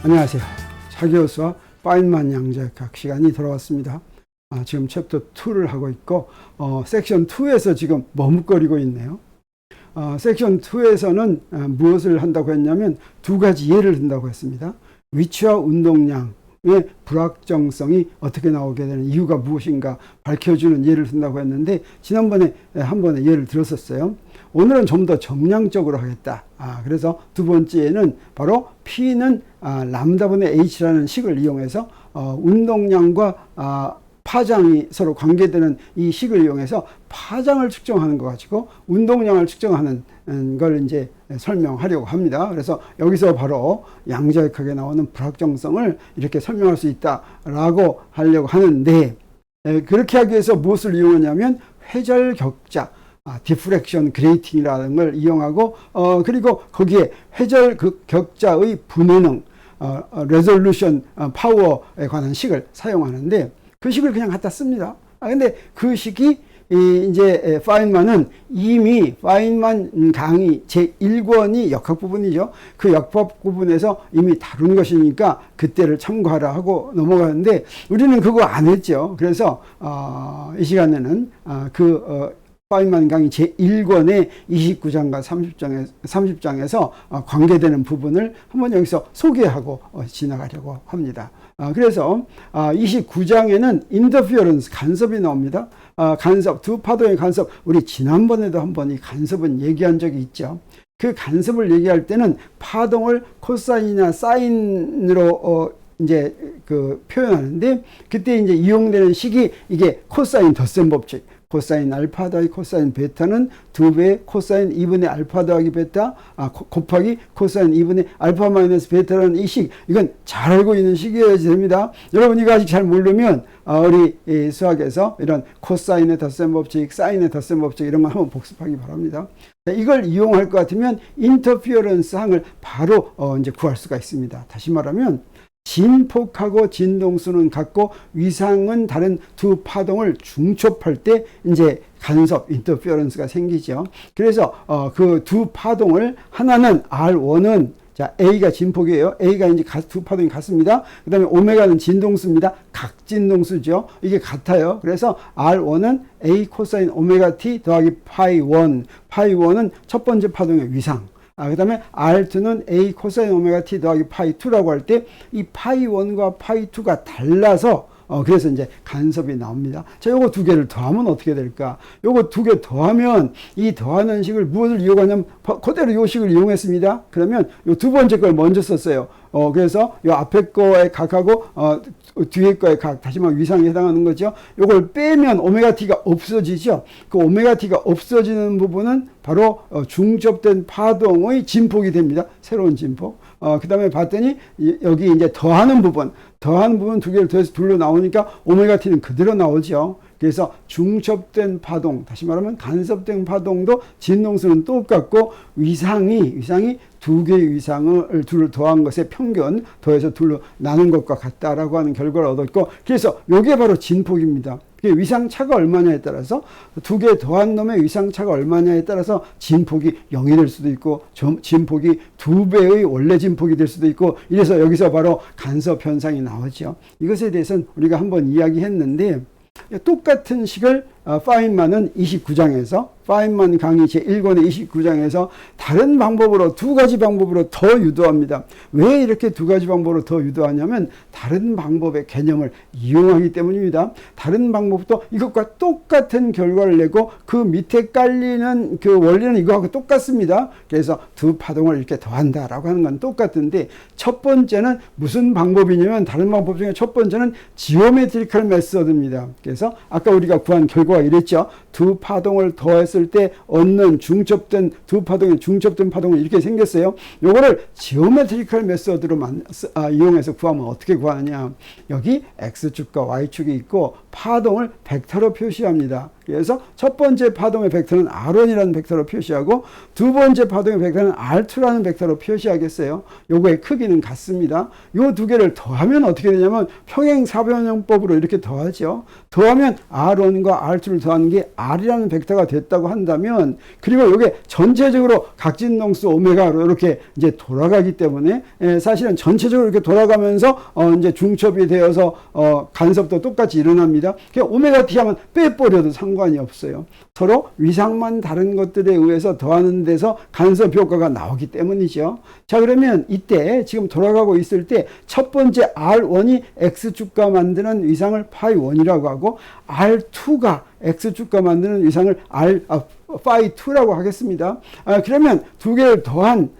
안녕하세요. 차기호수와 파인만 양자역학 시간이 돌아왔습니다. 지금 챕터 2를 하고 있고 섹션 2에서 지금 머뭇거리고 있네요. 섹션 2에서는 무엇을 한다고 했냐면 두 가지 예를 든다고 했습니다. 위치와 운동량의 불확정성이 어떻게 나오게 되는 이유가 무엇인가 밝혀주는 예를 든다고 했는데 지난번에 한 번의 예를 들었었어요. 오늘은 좀 더 정량적으로 하겠다. 그래서 두 번째는 바로 P는 람다분의 H라는 식을 이용해서 운동량과 파장이 서로 관계되는 이 식을 이용해서 파장을 측정하는 거 가지고 운동량을 측정하는 걸 이제 설명하려고 합니다. 그래서 여기서 바로 양자역학에 나오는 불확정성을 이렇게 설명할 수 있다라고 하려고 하는데, 그렇게 하기 위해서 무엇을 이용하냐면 회절 격자, 디프렉션 그레이팅이라는 걸 이용하고 그리고 거기에 회절 격자의 분해능, 레졸루션 파워에 관한 식을 사용하는데 그 식을 그냥 갖다 씁니다. 근데 그 식이 이제 파인만은 이미 파인만 강의 제1권이 역학 부분이죠. 그 역학 부분에서 이미 다룬 것이니까 그때를 참고하라 하고 넘어가는데 우리는 그거 안 했죠. 그래서 이 시간에는 파인만 강의 제1권의 29장과 30장에서 관계되는 부분을 한번 여기서 소개하고 지나가려고 합니다. 그래서 29장에는 인터피어런스, 간섭이 나옵니다. 간섭, 두 파동의 간섭, 우리 지난번에도 한번 이 간섭은 얘기한 적이 있죠. 그 간섭을 얘기할 때는 파동을 코사인이나 사인으로 이제 표현하는데, 그때 이제 이용되는 식이 이게 코사인 덧셈 법칙. 코사인 알파 더하기 코사인 베타는 2배의 코사인 2분의 알파 더하기 베타 곱하기 코사인 2분의 알파 마이너스 베타라는 이 식, 이건 잘 알고 있는 식이어야 됩니다. 여러분 이거 아직 잘 모르면 우리 수학에서 이런 코사인의 덧셈 법칙, 사인의 덧셈 법칙 이런 거 한번 복습하기 바랍니다. 이걸 이용할 것 같으면 인터피어런스 항을 바로 이제 구할 수가 있습니다. 다시 말하면 진폭하고 진동수는 같고 위상은 다른 두 파동을 중첩할 때 이제 간섭, 인터피어런스가 생기죠. 그래서 그 두 파동을, 하나는 R1은 자, A가 진폭이에요. A가 이제 두 파동이 같습니다. 그 다음에 오메가는 진동수입니다. 각진동수죠. 이게 같아요. 그래서 R1은 A 코사인 오메가 T 더하기 파이 1. 파이 1은 첫 번째 파동의 위상. 그 다음에 R2는 A 코사인 오메가 T 더하기 파이 2라고 할 때 이 파이 1과 파이 2가 달라서 그래서 이제 간섭이 나옵니다. 자, 요거 두 개를 더하면 어떻게 될까? 요거 두 개 더하면 이 더하는 식을 무엇을 이용하냐면 그대로 요 식을 이용했습니다. 그러면 요 두 번째 걸 먼저 썼어요. 그래서 요 앞에 거의 각하고 뒤에 거의 각, 다시 말하면 위상에 해당하는 거죠. 요걸 빼면 오메가 t가 없어지죠. 그 오메가 t가 없어지는 부분은 바로 중첩된 파동의 진폭이 됩니다. 새로운 진폭. 그 다음에 봤더니 여기 이제 더하는 부분 두 개를 더해서 둘로 나오니까 오메가 t는 그대로 나오죠. 그래서 중첩된 파동, 다시 말하면 간섭된 파동도 진동수는 똑같고 위상이 두 개의 위상을 둘로 더한 것의 평균 더해서 둘로 나눈 것과 같다라고 하는 결과를 얻었고, 그래서 이게 바로 진폭입니다. 위상차가 얼마냐에 따라서 두 개 더한 놈의 위상차가 얼마냐에 따라서 진폭이 0이 될 수도 있고 진폭이 2배의 원래 진폭이 될 수도 있고, 이래서 여기서 바로 간섭 현상이 나오죠. 이것에 대해서는 우리가 한번 이야기했는데, 똑같은 식을 파인만은 29장에서 파인만 강의 제1권의 29장에서 다른 방법으로, 두 가지 방법으로 더 유도합니다. 왜 이렇게 두 가지 방법으로 더 유도하냐면 다른 방법의 개념을 이용하기 때문입니다. 다른 방법도 이것과 똑같은 결과를 내고 그 밑에 깔리는 그 원리는 이거하고 똑같습니다. 그래서 두 파동을 이렇게 더한다라고 하는 건 똑같은데, 첫 번째는 무슨 방법이냐면 다른 방법 중에 첫 번째는 지오메트리컬 메서드입니다. 그래서 아까 우리가 구한 결과가 이랬죠. 두 파동을 더했을 때 얻는 중첩된 두 파동의 중첩된 파동은 이렇게 생겼어요. 요거를 지오메트리컬 메서드로 이용해서 구하면 어떻게 구하느냐? 여기 x축과 y축이 있고 파동을 벡터로 표시합니다. 그래서 첫 번째 파동의 벡터는 R1이라는 벡터로 표시하고 두 번째 파동의 벡터는 R2라는 벡터로 표시하겠어요. 요거의 크기는 같습니다. 요 두 개를 더하면 어떻게 되냐면 평행사변형법으로 이렇게 더하죠. 더하면 R1과 R2를 더하는 게 R이라는 벡터가 됐다고 한다면, 그리고 요게 전체적으로 각진동수 오메가로 이렇게 이제 돌아가기 때문에 사실은 전체적으로 이렇게 돌아가면서 이제 중첩이 되어서 간섭도 똑같이 일어납니다. 그러니까 오메가 t 하면 빼버려도 상관이 없어요. 서로 위상만 다른 것들에 의해서 더하는 데서 간섭 효과가 나오기 때문이죠. 자, 그러면 이때 지금 돌아가고 있을 때 첫 번째 R1이 X축과 만드는 위상을 파이1이라고 하고, R2가 X축과 만드는 위상을 파이2라고 하겠습니다. 그러면 두 개를 더한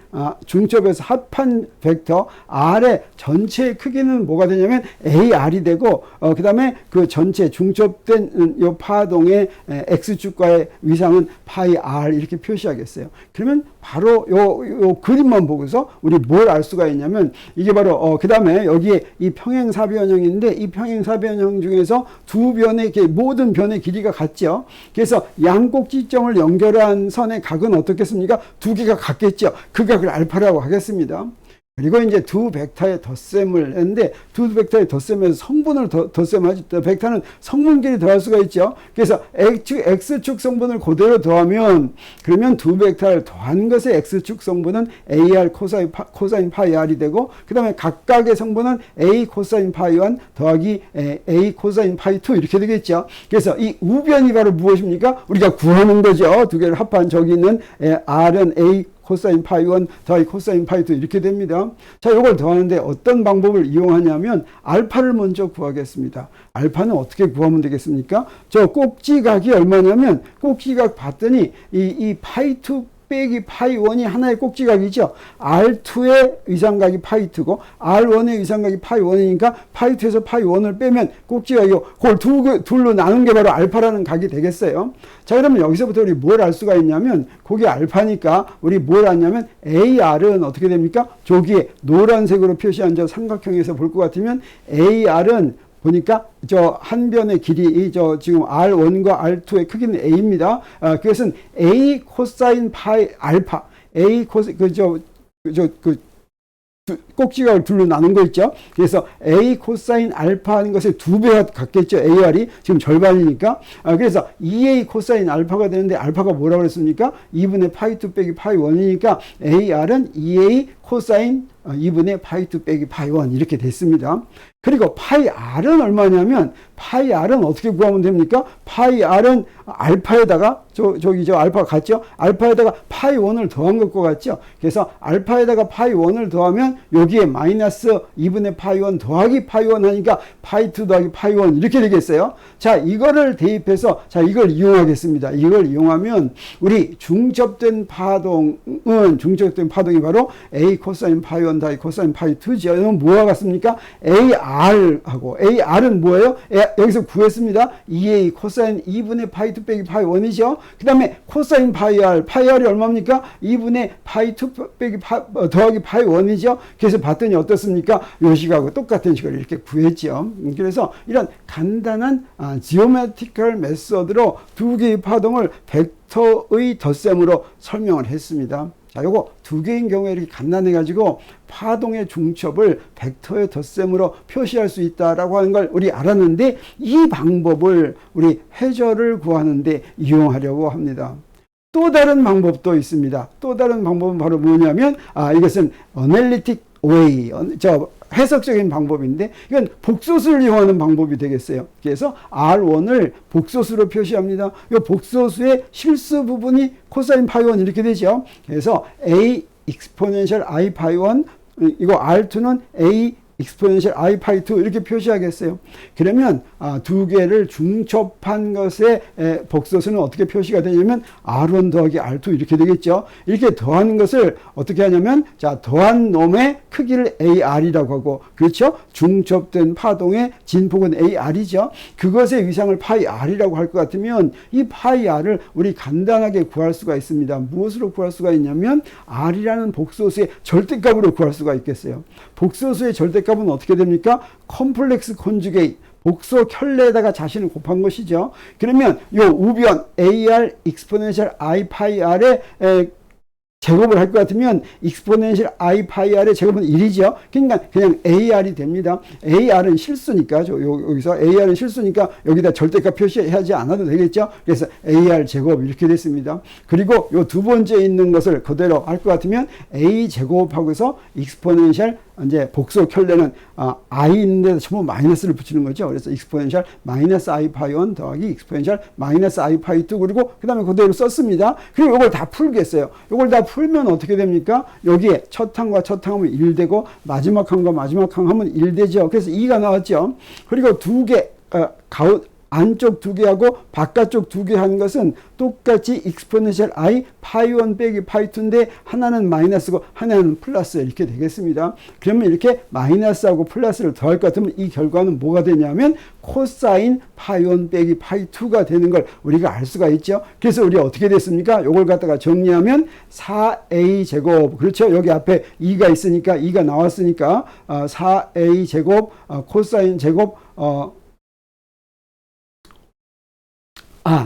중첩에서 합한 벡터 R의 전체 크기는 뭐가 되냐면 AR이 되고, 그 다음에 그 전체 중첩된 요 파동의 X축과의 위상은 파이 R 이렇게 표시하겠어요. 그러면 바로 요 그림만 보고서 우리 뭘 알 수가 있냐면, 이게 바로 그 다음에 여기에 이 평행사변형인데, 이 평행사변형 중에서 두 변의 모든 변의 길이가 같죠. 그래서 양꼭지점을 연결한 선의 각은 어떻겠습니까? 두 개가 같겠죠. 그 각을 알파라고 하겠습니다. 그리고 이제 두 벡터의 덧셈을 했는데, 두 벡터의 덧셈에서 성분을 덧셈하지, 벡터는 성분끼리 더할 수가 있죠. 그래서 X축 성분을 그대로 더하면, 그러면 두 벡터를 더한 것의 X축 성분은 AR 코사인 파이 R이 되고, 그 다음에 각각의 성분은 A 코사인 파이 1 더하기 A 코사인 파이 2 이렇게 되겠죠. 그래서 이 우변이 바로 무엇입니까? 우리가 구하는 거죠. 두 개를 합한 저기 있는 R은 A 코사인 파이 1 더하기 코사인 파이 2 이렇게 됩니다. 자, 이걸 더하는데 어떤 방법을 이용하냐면 알파를 먼저 구하겠습니다. 알파는 어떻게 구하면 되겠습니까? 저 꼭지각이 얼마냐면, 꼭지각 봤더니 이 파이 2 빼기 파이 1이 하나의 꼭지각이죠. R2의 위상각이 파이 2고 R1의 위상각이 파이 1이니까 파이 2에서 파이 1을 빼면 꼭지각이고, 그걸 둘로 나눈 게 바로 알파라는 각이 되겠어요. 자, 그러면 여기서부터 우리 뭘 알 수가 있냐면, 그게 알파니까 우리 뭘 알냐면 AR은 어떻게 됩니까? 저기에 노란색으로 표시한 저 삼각형에서 볼 것 같으면 AR은 보니까 저 한 변의 길이 지금 R1과 R2의 크기는 A입니다. 그것은 A 코사인 파이 알파, A 코사 꼭지각을 둘로 나눈 거 있죠. 그래서 A 코사인 알파 하는 것의 두 배가 같겠죠. AR이 지금 절반이니까. 그래서 2A 코사인 알파가 되는데, 알파가 뭐라고 그랬습니까? 2분의 파이 2 빼기 파이 1이니까 AR은 2A 코사인 2분의 파이 2 빼기 파이 1 이렇게 됐습니다. 그리고 파이 R은 얼마냐면, 파이 R은 어떻게 구하면 됩니까? 파이 R은 알파에다가 저기 알파가 같죠? 알파에다가 파이 1을 더한 것과 같죠? 그래서 알파에다가 파이 1을 더하면 여기에 마이너스 2분의 파이 1 더하기 파이 1 하니까 파이 2 더하기 파이 1 이렇게 되겠어요. 자, 이거를 대입해서 자, 이걸 이용하겠습니다. 이걸 이용하면 우리 중첩된 파동이 바로 A 코사인 파이 1 더하기 코사인 파이 2죠. 이건 뭐와 같습니까? AR하고, AR은 뭐예요? 여기서 구했습니다. 2A 코사인 2분의 파이 2 빼기 파이 1이죠. 그 다음에 코사인 파이 R, 파이 R이 얼마입니까? 2분의 파이 2 빼기 더하기 파이 1이죠. 그래서 봤더니 어떻습니까? 요 식하고 똑같은 식을 이렇게 구했죠. 그래서 이런 간단한 지오메트리컬 메소드로 두 개의 파동을 벡터의 덧셈으로 설명을 했습니다. 자, 요거 두 개인 경우에 이렇게 간단해가지고 파동의 중첩을 벡터의 덧셈으로 표시할 수 있다라고 하는 걸 우리 알았는데, 이 방법을 우리 회절을 구하는데 이용하려고 합니다. 또 다른 방법도 있습니다. 또 다른 방법은 바로 뭐냐면, 이것은 analytic way, 해석적인 방법인데, 이건 복소수를 이용하는 방법이 되겠어요. 그래서 R1을 복소수로 표시합니다. 이 복소수의 실수 부분이 코사인 파이 1 이렇게 되죠. 그래서 A exponential I 파이 1, 이거 R2는 A exponential I 파이 2 이렇게 표시하겠어요. 그러면 두 개를 중첩한 것의 복소수는 어떻게 표시가 되냐면 R1 더하기 R2 이렇게 되겠죠. 이렇게 더하는 것을 어떻게 하냐면, 자, 더한 놈의 크기를 AR이라고 하고, 그렇죠? 중첩된 파동의 진폭은 AR이죠. 그것의 위상을 파이 R이라고 할 것 같으면 이 파이 R을 우리 간단하게 구할 수가 있습니다. 무엇으로 구할 수가 있냐면 R이라는 복소수의 절대값으로 구할 수가 있겠어요. 복소수의 절대값은 어떻게 됩니까? 컴플렉스 콘주게이트, 복소 켤레에다가 자신을 곱한 것이죠. 그러면 요 우변 AR 익스포넨셜 I 파이 R의 제곱을 할 것 같으면 익스포넨셜 I 파이 R의 제곱은 1이죠. 그러니까 그냥 AR이 됩니다. AR은 실수니까 여기서 AR은 실수니까 여기다 절대값 표시하지 않아도 되겠죠. 그래서 AR 제곱 이렇게 됐습니다. 그리고 요 두 번째 있는 것을 그대로 할 것 같으면 A 제곱하고서 익스포넨셜 이제 복소 켤레는 I 있는데 전부 마이너스를 붙이는 거죠. 그래서 익스포넨셜 마이너스 I 파이 1 더하기 익스포넨셜 마이너스 I 파이 2 그리고 그 다음에 그대로 썼습니다. 그리고 이걸 다 풀겠어요. 이걸 다 풀면 어떻게 됩니까? 여기에 첫 항과 첫 항하면 1 되고 마지막 항과 마지막 항하면 1 되죠. 그래서 2가 나왔죠. 그리고 두 개 안쪽 두 개하고 바깥쪽 두 개 한 것은 똑같이 익스포넨셜 I 파이 1 빼기 파이 2인데 하나는 마이너스고 하나는 플러스 이렇게 되겠습니다. 그러면 이렇게 마이너스하고 플러스를 더할 것 같으면 이 결과는 뭐가 되냐면 코사인 파이 1 빼기 파이 2가 되는 걸 우리가 알 수가 있죠. 그래서 우리 어떻게 됐습니까? 요걸 갖다가 정리하면 4a 제곱 그렇죠. 여기 앞에 2가 있으니까 2가 나왔으니까 4a 제곱 코사인 제곱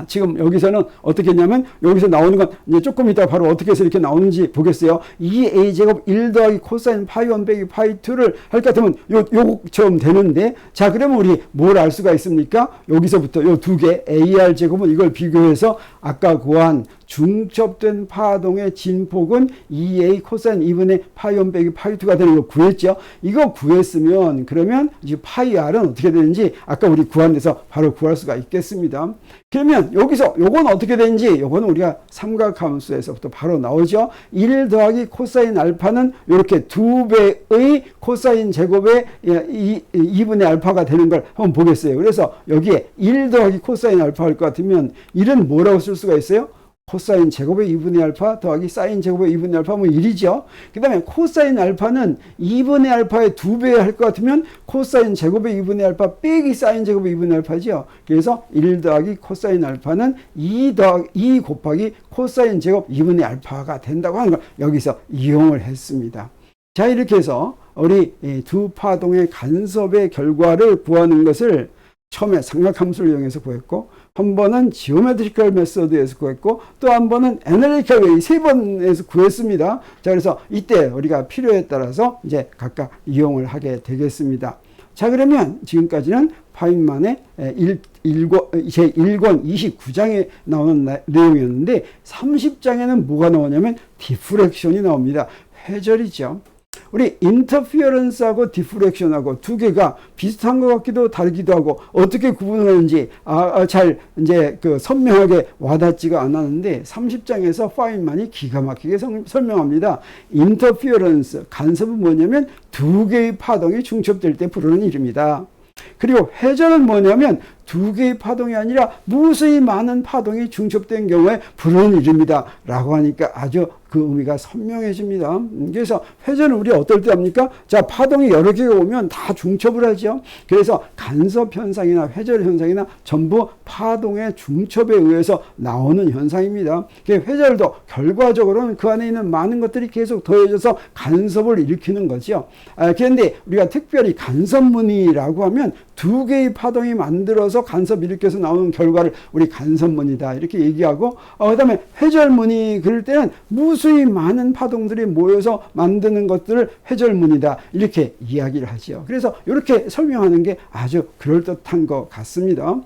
지금 여기서는 어떻게 했냐면 여기서 나오는 건 이제 조금 이따 바로 어떻게 해서 이렇게 나오는지 보겠어요. 2a 제곱 1 더하기 코사인 파이 1 빼기 파이 2를 할 것 같으면 요거처럼 되는데 자 그러면 우리 뭘 알 수가 있습니까? 여기서부터 요 두 개 AR 제곱은 이걸 비교해서 아까 구한 중첩된 파동의 진폭은 2a 코사인 2분의 파이 1 빼기 파이 2가 되는 거 구했죠. 이거 구했으면 그러면 이제 파이 r은 어떻게 되는지 아까 우리 구한 데서 바로 구할 수가 있겠습니다. 그러면 여기서 요건 어떻게 되는지 요거는 우리가 삼각함수에서부터 바로 나오죠. 1 더하기 코사인 알파는 이렇게 2배의 코사인 제곱의 2분의 알파가 되는 걸 한번 보겠어요. 그래서 여기에 1 더하기 코사인 알파 할 것 같으면 1은 뭐라고 쓸 수가 있어요? 코사인 제곱의 2분의 알파 더하기 사인 제곱의 2분의 알파 하면 1이죠. 그 다음에 코사인 알파는 2분의 알파의 2배 할 것 같으면 코사인 제곱의 2분의 알파 빼기 사인 제곱의 2분의 알파죠. 그래서 1 더하기 코사인 알파는 2 곱하기 코사인 제곱 2분의 알파가 된다고 하는 걸 여기서 이용을 했습니다. 자 이렇게 해서 우리 두 파동의 간섭의 결과를 구하는 것을 처음에 삼각함수를 이용해서 구했고 한 번은 지오메트리컬 메소드에서 구했고 또 한 번은 애널리티컬 웨이 세 번에서 구했습니다. 자 그래서 이때 우리가 필요에 따라서 이제 각각 이용을 하게 되겠습니다. 자 그러면 지금까지는 파인만의 제1권 29장에 나오는 내용이었는데 30장에는 뭐가 나오냐면 디프렉션이 나옵니다. 회절이죠. 우리 인터피어런스하고 디프렉션하고 두 개가 비슷한 것 같기도 다르기도 하고 어떻게 구분하는지 잘 이제 선명하게 와닿지가 않았는데 30장에서 파인만이 기가 막히게 설명합니다. 인터피어런스 간섭은 뭐냐면 두 개의 파동이 중첩될 때 부르는 이름이다. 그리고 회절은 뭐냐면 두 개의 파동이 아니라 무수히 많은 파동이 중첩된 경우에 부르는 이름이다 라고 하니까 아주 그 의미가 선명해집니다. 그래서 회전은 우리 어떨 때 합니까? 자, 파동이 여러 개가 오면 다 중첩을 하죠. 그래서 간섭 현상이나 회절 현상이나 전부 파동의 중첩에 의해서 나오는 현상입니다. 회절도 결과적으로는 그 안에 있는 많은 것들이 계속 더해져서 간섭을 일으키는 거죠. 그런데 우리가 특별히 간섭무늬라고 하면 두 개의 파동이 만들어서 간섭 일으켜서 나오는 결과를 우리 간섭무늬다 이렇게 얘기하고 그 다음에 회절무늬 그럴 때는 무수히 많은 파동들이 모여서 만드는 것들을 회절무늬다 이렇게 이야기를 하죠. 그래서 이렇게 설명하는 게 아주 그럴듯한 것 같습니다.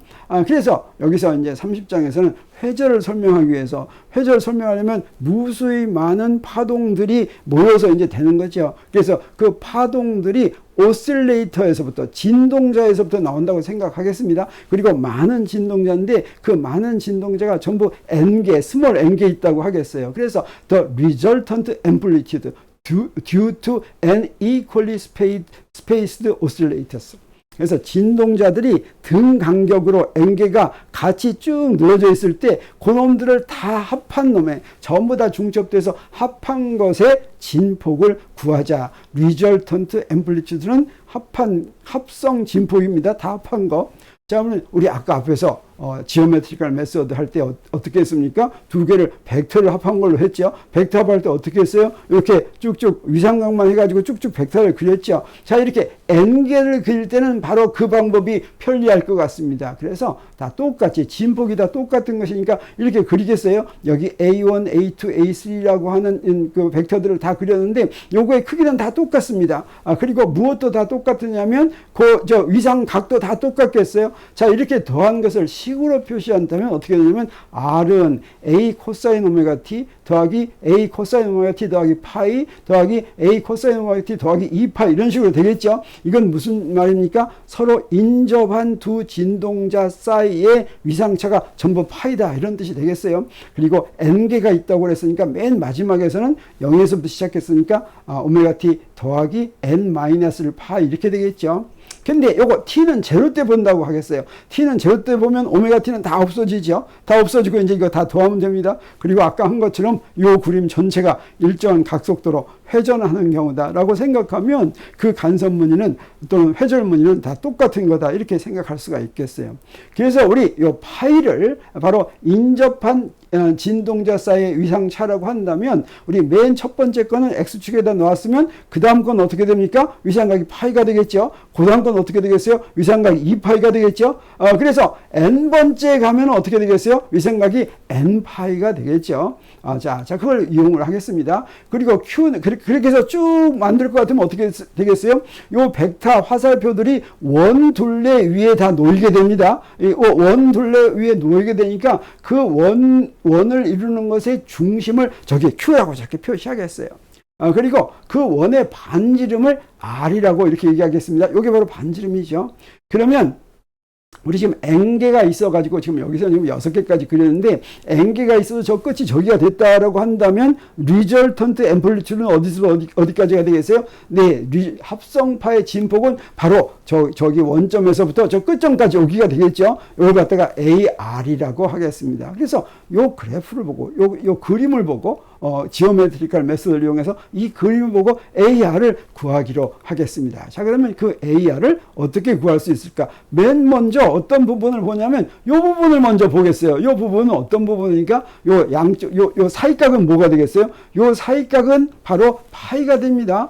그래서 여기서 이제 30장에서는 회절을 설명하기 위해서 회절을 설명하려면 무수히 많은 파동들이 모여서 이제 되는 거죠. 그래서 그 파동들이 오실레이터에서부터 진동자에서부터 나온다고 생각하겠습니다. 그리고 많은 진동자인데 그 많은 진동자가 전부 n개, 스몰 n개 있다고 하겠어요. 그래서 the resultant amplitude due to n equally spaced oscillators. 그래서 진동자들이 등 간격으로 n개가 같이 쭉 늘어져 있을 때 그놈들을 다 합한 놈에 전부 다 중첩돼서 합한 것의 진폭을 구하자. resultant amplitude는 합성 진폭입니다. 다 합한 거. 자, 우리 아까 앞에서 지오메트리컬 메소드 할 때 어떻게 했습니까? 두 개를 벡터를 합한 걸로 했죠. 벡터 합할 때 어떻게 했어요? 이렇게 쭉쭉 위상각만 해가지고 쭉쭉 벡터를 그렸죠. 자, 이렇게 n개를 그릴 때는 바로 그 방법이 편리할 것 같습니다. 그래서 다 똑같이 진폭이 다 똑같은 것이니까 이렇게 그리겠어요. 여기 A1, A2, A3라고 하는 그 벡터들을 다 그렸는데 요거의 크기는 다 똑같습니다. 그리고 무엇도 다 똑같으냐면 저 위상각도 다 똑같겠어요. 자, 이렇게 더한 것을 식으로 표시한다면 어떻게 되냐면 R은 A 코사인 오메가 T 더하기 A 코사인 오메가 T 더하기 파이 더하기 A 코사인 오메가 T 더하기 2파이 이런 식으로 되겠죠. 이건 무슨 말입니까? 서로 인접한 두 진동자 사이의 위상차가 전부 파이다 이런 뜻이 되겠어요. 그리고 n개가 있다고 그랬으니까 맨 마지막에서는 0에서부터 시작했으니까 오메가 T 더하기 n-를 파이 이렇게 되겠죠. 근데 요거 t는 제로 때 본다고 하겠어요. t는 제로 때 보면 오메가 t는 다 없어지죠. 다 없어지고 이제 이거 다 더하면 됩니다. 그리고 아까 한 것처럼 요 그림 전체가 일정한 각속도로 회전하는 경우다라고 생각하면 그 간섭 무늬는 또는 회절 무늬는 다 똑같은 거다 이렇게 생각할 수가 있겠어요. 그래서 우리 요 파이를 바로 인접한 진동자 사이의 위상차라고 한다면 우리 맨 첫 번째 거는 x축에다 놓았으면 그 다음 건 어떻게 됩니까? 위상각이 파이가 되겠죠. 그 다음 건 어떻게 되겠어요? 위상각이 2파이가 되겠죠. 그래서 n번째 가면 어떻게 되겠어요? 위상각이 n파이가 되겠죠. 자, 그걸 이용을 하겠습니다. 그리고 Q는 그렇게 해서 쭉 만들 것 같으면 어떻게 되겠어요? 요 벡터 화살표들이 원 둘레 위에 다 놓이게 됩니다. 원 둘레 위에 놓이게 되니까 그 원을 이루는 것의 중심을 저기 Q라고 저렇게 표시하겠어요. 그리고 그 원의 반지름을 R이라고 이렇게 얘기하겠습니다. 이게 바로 반지름이죠. 그러면 우리 지금 n개가 있어가지고 지금 여기서 지금 6개까지 그렸는데 n개가 있어서 저 끝이 저기가 됐다라고 한다면 리절턴트 앰플리튜드는 어디서 어디까지가 되겠어요? 네, 합성파의 진폭은 바로 저기 원점에서부터 저 끝점까지 오기가 되겠죠. 이걸 갖다가 AR이라고 하겠습니다. 그래서 요 그래프를 보고 요 그림을 보고 지오메트리컬 메소드를 이용해서 이 그림을 보고 AR을 구하기로 하겠습니다. 자, 그러면 그 AR을 어떻게 구할 수 있을까? 맨 먼저 어떤 부분을 보냐면 이 부분을 먼저 보겠어요. 이 부분은 어떤 부분이니까 요 양쪽 요 사이각은 뭐가 되겠어요? 요 사이각은 바로 파이가 됩니다.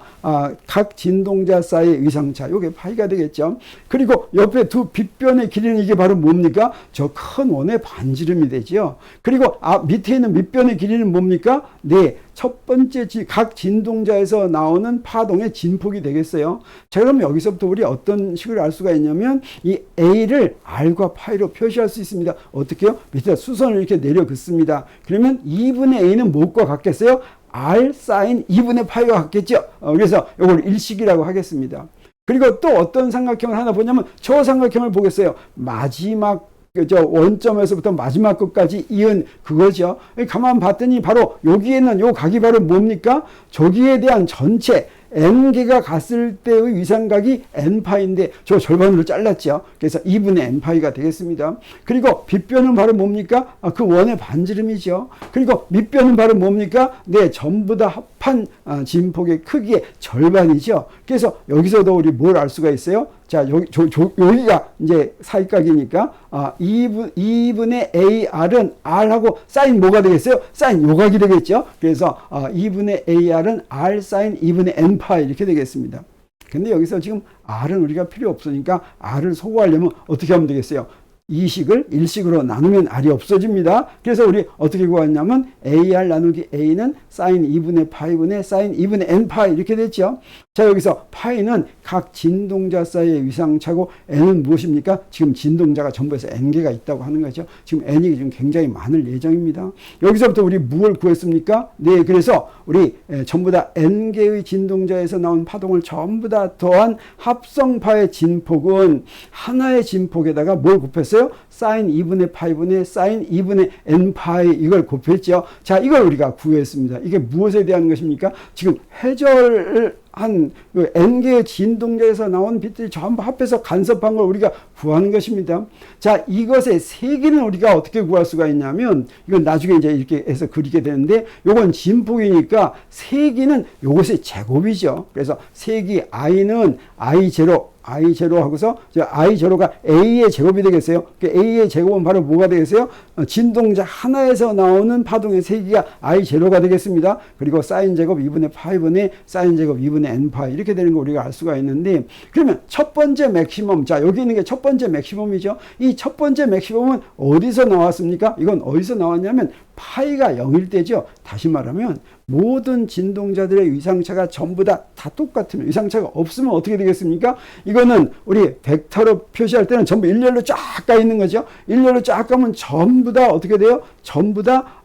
각 진동자 사이의 위상차 요게 파이가 되겠죠. 그리고 옆에 두 빗변의 길이는 이게 바로 뭡니까? 저 큰 원의 반지름이 되죠. 그리고 밑에 있는 밑변의 길이는 뭡니까? 네, 첫 번째 각 진동자에서 나오는 파동의 진폭이 되겠어요. 자, 그럼 여기서부터 우리 어떤 식으로 알 수가 있냐면 이 A를 R과 파이로 표시할 수 있습니다. 어떻게요? 밑에 수선을 이렇게 내려 긋습니다. 그러면 2분의 A는 무엇과 같겠어요? R 사인 2분의 파이와 같겠죠. 그래서 이걸 일식이라고 하겠습니다. 그리고 또 어떤 삼각형을 하나 보냐면 저 삼각형을 보겠어요. 마지막 원점에서부터 마지막 끝까지 이은 그거죠. 가만 봤더니 바로 여기에는 요 각이 바로 뭡니까? 저기에 대한 전체 n개가 갔을 때의 위상각이 n파인데 저 절반으로 잘랐죠. 그래서 2분의 n파이가 되겠습니다. 그리고 빗변은 바로 뭡니까? 그 원의 반지름이죠. 그리고 밑변은 바로 뭡니까? 네, 전부 다 합한 진폭의 크기의 절반이죠. 그래서 여기서도 우리 뭘 알 수가 있어요? 자, 여기가 이제 사이각이니까 2분의 AR은 R하고 사인 뭐가 되겠어요? 사인 요각이 되겠죠. 그래서 2분의 AR은 R 사인 2분의 N파 이렇게 되겠습니다. 근데 여기서 지금 R은 우리가 필요 없으니까 R을 소구하려면 어떻게 하면 되겠어요? 2식을 1식으로 나누면 R이 없어집니다. 그래서 우리 어떻게 구했냐면 AR 나누기 A는 사인 2분의 파이분의 사인 2분의 N파이 이렇게 됐죠. 자, 여기서 파이는 각 진동자 사이의 위상차고 n은 무엇입니까? 지금 진동자가 전부 해서 n개가 있다고 하는 거죠. 지금 n이 지금 굉장히 많을 예정입니다. 여기서부터 우리 무엇을 구했습니까? 네, 그래서 우리 전부 다 n개의 진동자에서 나온 파동을 전부 다 더한 합성파의 진폭은 하나의 진폭에다가 뭘 곱했어요? 사인 2분의 파이분의 사인 2분의 n파이 이걸 곱했죠. 자, 이걸 우리가 구했습니다. 이게 무엇에 대한 것입니까? 지금 회절을 한 n개의 진동자에서 나온 빛들이 전부 합해서 간섭한 걸 우리가 구하는 것입니다. 자, 이것의 세기는 우리가 어떻게 구할 수가 있냐면 이건 나중에 이제 이렇게 해서 그리게 되는데 요건 진폭이니까 세기는 요것의 제곱이죠. 그래서 세기 i는 i 제로 I 제로 하고서 I 제로가 A의 제곱이 되겠어요. 그 A의 제곱은 바로 뭐가 되겠어요? 진동자 하나에서 나오는 파동의 세기가 I 제로가 되겠습니다. 그리고 사인 제곱 2분의 파이분의 사인 제곱 2분의 n 파이 이렇게 되는 거 우리가 알 수가 있는데, 그러면 첫 번째 맥시멈, 자 여기 있는 게 첫 번째 맥시멈이죠. 이 첫 번째 맥시멈은 어디서 나왔습니까? 이건 어디서 나왔냐면 파이가 0일 때죠. 다시 말하면 모든 진동자들의 위상차가 전부 다 똑같으면, 위상차가 없으면 어떻게 되겠습니까? 이거는 우리 벡터로 표시할 때는 전부 일렬로 쫙 가 있는 거죠. 일렬로 쫙 가면 전부 다 어떻게 돼요? 전부 다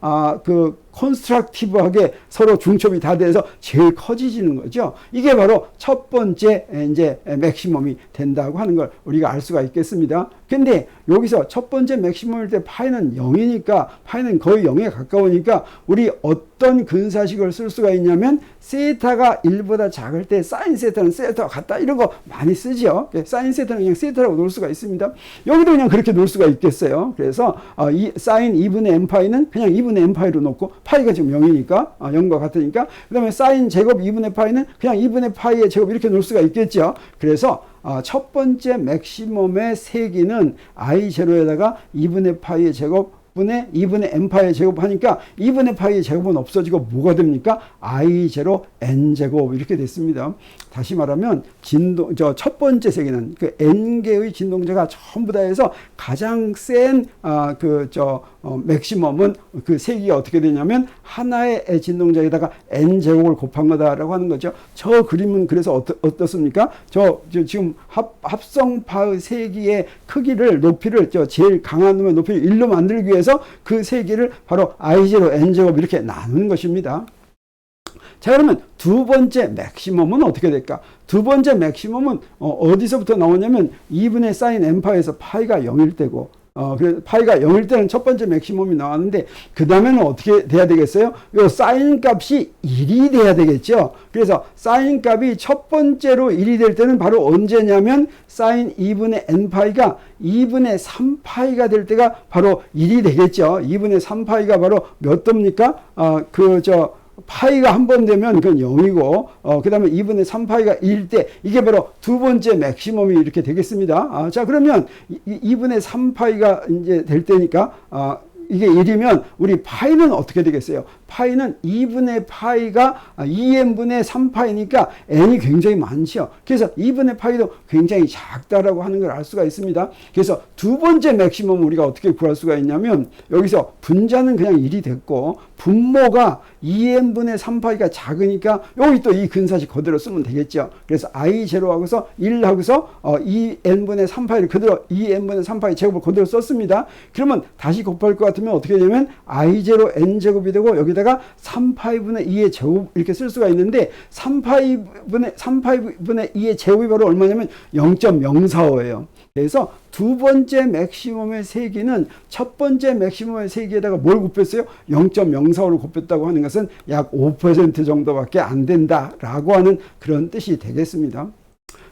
컨스트럭티브하게 서로 중첩이 다 돼서 제일 커지지는 거죠. 이게 바로 첫 번째 이제 맥시멈이 된다고 하는 걸 우리가 알 수가 있겠습니다. 근데 여기서 첫 번째 맥시멈일 때 파이는 0이니까, 파이는 거의 0에 가까우니까 우리 어떤 근사식을 쓸 수가 있냐면, 세타가 1보다 작을 때 사인 세타는 세타와 같다, 이런 거 많이 쓰죠. 사인 세타는 그냥 세타라고 놓을 수가 있습니다. 여기도 그냥 그렇게 놓을 수가 있겠어요. 그래서 이 사인 2분의 n 파이는 그냥 2분의 n 파이로 놓고, 파이가 지금 0이니까 0과 같으니까, 그 다음에 사인 제곱 2분의 파이는 그냥 2분의 파이의 제곱 이렇게 놓을 수가 있겠죠. 그래서 첫 번째 맥시멈의 세기는 I0에다가 2분의 파이의 제곱 분의 2분의 n파이의 제곱하니까 2분의 파이의 제곱은 없어지고 뭐가 됩니까? I0 n제곱 이렇게 됐습니다. 다시 말하면 첫 번째 세기는 그 n개의 진동자가 전부 다 해서 가장 센 맥시멈은 그 세기가 어떻게 되냐면 하나의 진동자에다가 n제곱을 곱한 거다라고 하는 거죠. 저 그림은 그래서 어떻습니까? 지금 합성파의 세기의 크기를, 높이를, 제일 강한 놈의 높이를 1로 만들기 위해서 그 세기를 바로 I0 n제곱 이렇게 나누는 것입니다. 자, 그러면 두 번째 맥시멈은 어떻게 될까? 두 번째 맥시멈은 어디서부터 나오냐면 2분의 사인 n파에서 파이가 0일 때고, 그래서 파이가 0일 때는 첫 번째 맥시멈이 나왔는데, 그 다음에는 어떻게 돼야 되겠어요? 요 사인 값이 1이 돼야 되겠죠. 그래서 사인 값이 첫 번째로 1이 될 때는 바로 언제냐면 사인 2분의 n파이가 2분의 3파이가 될 때가 바로 1이 되겠죠. 2분의 3파이가 바로 몇 도입니까? 파이가 한 번 되면 그건 0이고, 그 다음에 2분의 3파이가 1일 때, 이게 바로 두 번째 맥시멈이 이렇게 되겠습니다. 자, 그러면 2분의 3파이가 이제 될 때니까, 이게 1이면 우리 파이는 어떻게 되겠어요? 파이는 2분의 파이가 2n분의 3파이니까 n이 굉장히 많죠. 그래서 2분의 파이도 굉장히 작다라고 하는 걸 알 수가 있습니다. 그래서 두 번째 맥시멈 우리가 어떻게 구할 수가 있냐면, 여기서 분자는 그냥 1이 됐고 분모가 2n분의 3파이가 작으니까 여기 또 이 근사식 그대로 쓰면 되겠죠. 그래서 I0 하고서 1 하고서 2n분의 3파이를 그대로 2n분의 3파이 제곱을 그대로 썼습니다. 그러면 다시 곱할 것 같으면 어떻게 되냐면 I0 n제곱이 되고, 여기다가 3파이분의 2의 제곱 이렇게 쓸 수가 있는데, 3파이분의 2의 제곱이 바로 얼마냐면 0.045예요. 그래서 두 번째 맥시멈의 세기는 첫 번째 맥시멈의 세기에다가 뭘 곱했어요? 0.045를 곱했다고 하는 것은 약 5% 정도밖에 안 된다라고 하는 그런 뜻이 되겠습니다.